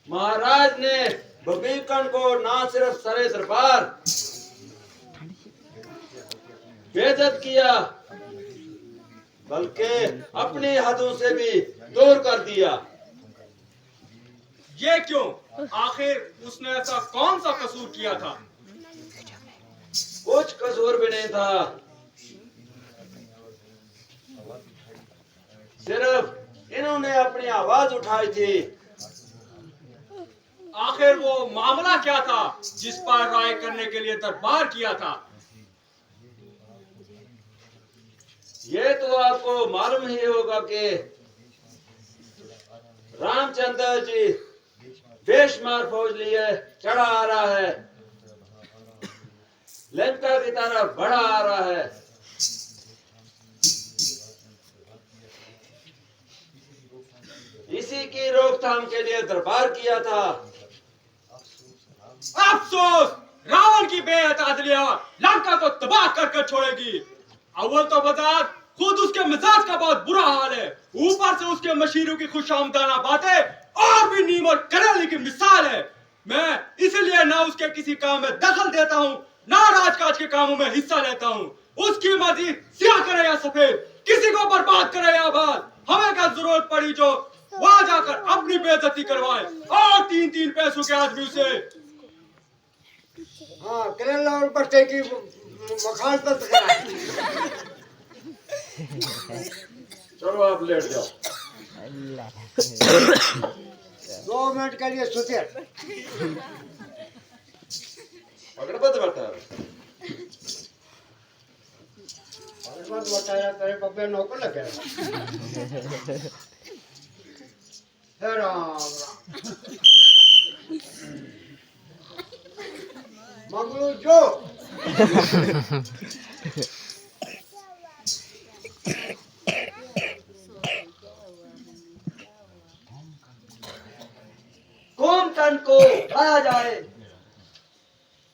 महाराज ने बबीकन को ना सिर्फ सरे दरबार बेइज्जत किया बल्कि अपनी हदों से भी दूर कर दिया। ये क्यों? आखिर उसने ऐसा कौन सा कसूर किया था? कुछ कसूर भी नहीं था, सिर्फ इन्होंने अपनी आवाज उठाई थी। आखिर वो मामला क्या था जिस पर राय करने के लिए दरबार किया था? ये तो आपको मालूम ही होगा कि रामचंद्र जी बेशुमार फौज लिए चढ़ा आ रहा है, लंका की तरफ बढ़ा आ रहा है। इसी की रोकथाम के लिए दरबार किया था। अफसोस, रावण की बेअदलियां लंका को तबाह कर कर छोड़ेगी। अव्वल तो बता, खुद उसके मिजाज का बहुत बुरा हाल है, ऊपर से उसके मशीरों की खुशामदाना बातें और भी नीम और करेले की मिसाल है। मैं इसलिए ना उसके किसी काम में दखल देता हूँ, ना राजकाज के कामों में हिस्सा लेता हूँ। उसकी मर्जी स्याह करे या सफेद, किसी को बर्बाद करे या आबाद, हमें क्या जरूरत पड़ी जो वहां जाकर अपनी बेइज्जती करवाए और 3-3 पैसों के आदमी उसे। हाँ, करेला और पट्टे की वकालत कराए। चलो आप लेट जाओ। 2 मिनट के लिए सोचे। अगरबत्ती बैठा बताया तेरे पप्पे नौकर लगे। हे राम मंगलू जो कोमटन को लाया जाए।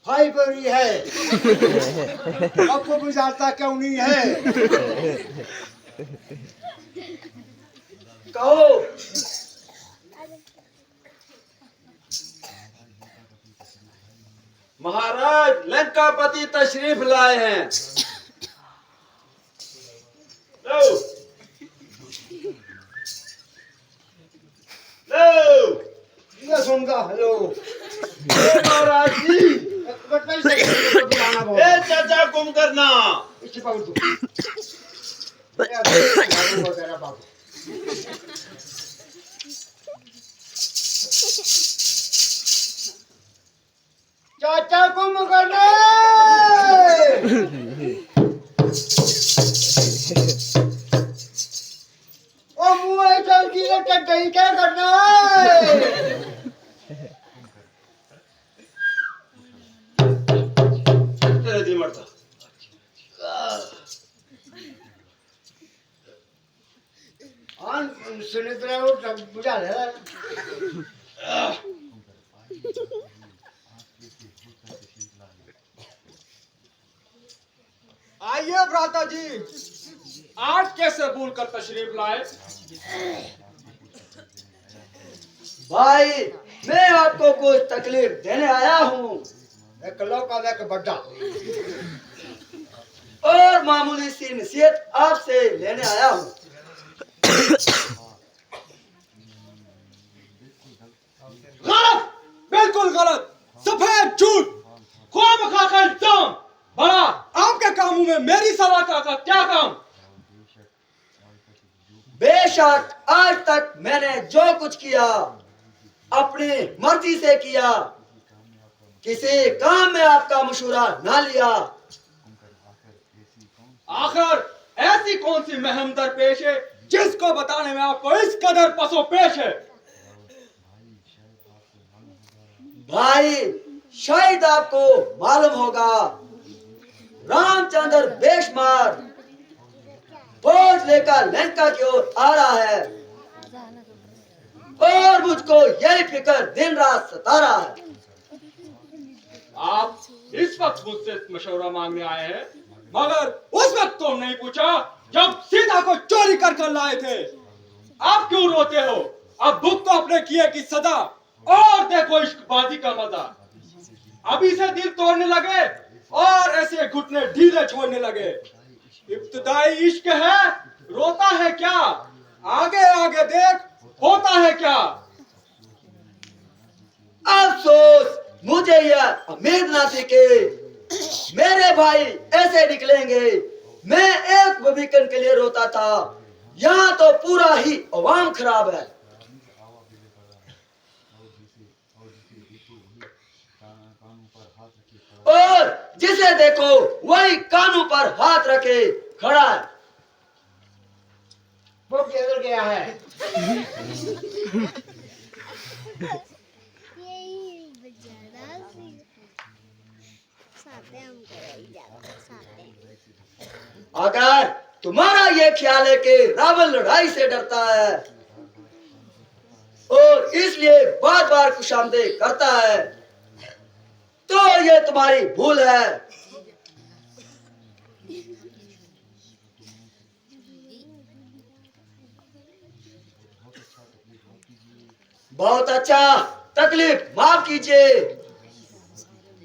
भाई बड़ी है, आपको बुझाता क्यों नहीं है? कहो। महाराज लंकापति तशरीफ लाए हैं। लो लो ये सुनगा हेलो महाराज जी, बुलाना ए चाचा गुम करना। इसी बाबू तू वगैरह बाबू चाचा को मगरने ओ मुँह चल की लटक गई, क्या करना है? तेरे जी मरता। आन सुने तेरा वो बुझा रहा है। आइए भ्राता जी, आज कैसे भूल कर तशरीफ लाए? भाई मैं आपको कुछ तकलीफ देने आया हूँ एक लौका एक बड्डा और मामूली सी नसीहत आपसे लेने आया हूँ। गलत, बिल्कुल गलत, सफेद झूठ, ख्वाम का इल्जाम। बड़ा आपके कामों में मेरी सलाह का क्या काम? बेशक आज तक मैंने जो कुछ किया अपनी मर्जी से किया, किसी काम में आपका मशवरा ना लिया। आखिर ऐसी कौन सी महम दरपेश है जिसको बताने में आपको इस कदर पसो पेश है? भाई शायद आपको मालूम होगा, रामचंद्र बेशुमार फौज लेकर लंका की ओर आ रहा है और मुझको यही फिक्र दिन रात सता रहा है। आप इस वक्त मुझसे मशवरा मांगने आए हैं, मगर उस वक्त तो नहीं पूछा जब सीता को चोरी कर कर लाए थे। आप क्यों रोते हो? अब भुग तो अपने किए की सजा और देखो इश्कबाजी का मजा। अभी से दिल तोड़ने लगे और ऐसे घुटने ढीले छोड़ने लगे। इब्तिदाई इश्क है, रोता है क्या, आगे आगे देख होता है क्या। अफसोस मुझे यह उम्मीद न थी कि मेरे भाई ऐसे निकलेंगे। मैं एक वीकेंड के लिए रोता था, यहाँ तो पूरा ही अवाम खराब है। और जिसे देखो वही कानों पर हाथ रखे खड़ा है। वो किधर गया है? यही बेचारा साथे हमको यही ज्यादा साथे। अगर तुम्हारा ये ख्याल है कि रावण लड़ाई से डरता है और इसलिए बार बार खुशामदीद करता है, तो ये तुम्हारी भूल है। बहुत अच्छा, तकलीफ माफ कीजिए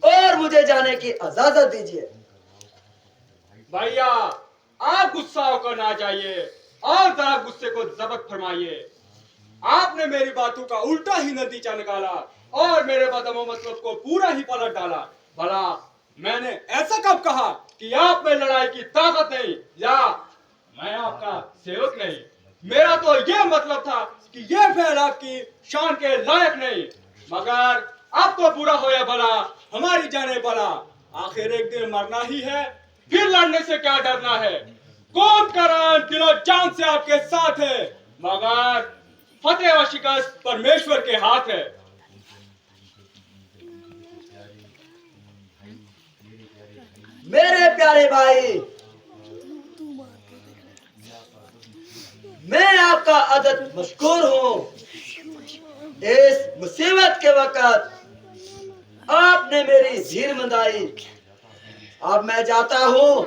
और मुझे जाने की इजाजत दीजिए। भैया आप गुस्सा होकर ना जाइए और जरा गुस्से को जब्त फरमाइए। आपने मेरी बातों का उल्टा ही नतीजा निकाला और मेरे बदमो मतलब को पूरा ही पलट डाला। भला मैंने ऐसा कब कहा कि आप में लड़ाई की ताकत नहीं या मैं आपका सेवक नहीं। मेरा तो ये मतलब था कि ये फैल आपकी शान के लायक नहीं। मगर अब तो बुरा हो या भला हमारी जाने भला, आखिर एक दिन मरना ही है, फिर लड़ने से क्या डरना है। कौन करान दिलो जान से आपके साथ है, मगर फतेह व शिकस्त परमेश्वर के हाथ है। मेरे प्यारे भाई, मैं आपका अदद मशकूर हूँ। इस मुसीबत के वक्त आपने मेरी जीर मंदाई। अब मैं जाता हूँ,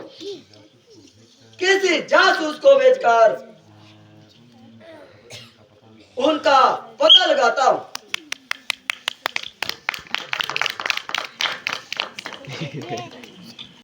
किसी जासूस को भेजकर उनका पता लगाता हूँ।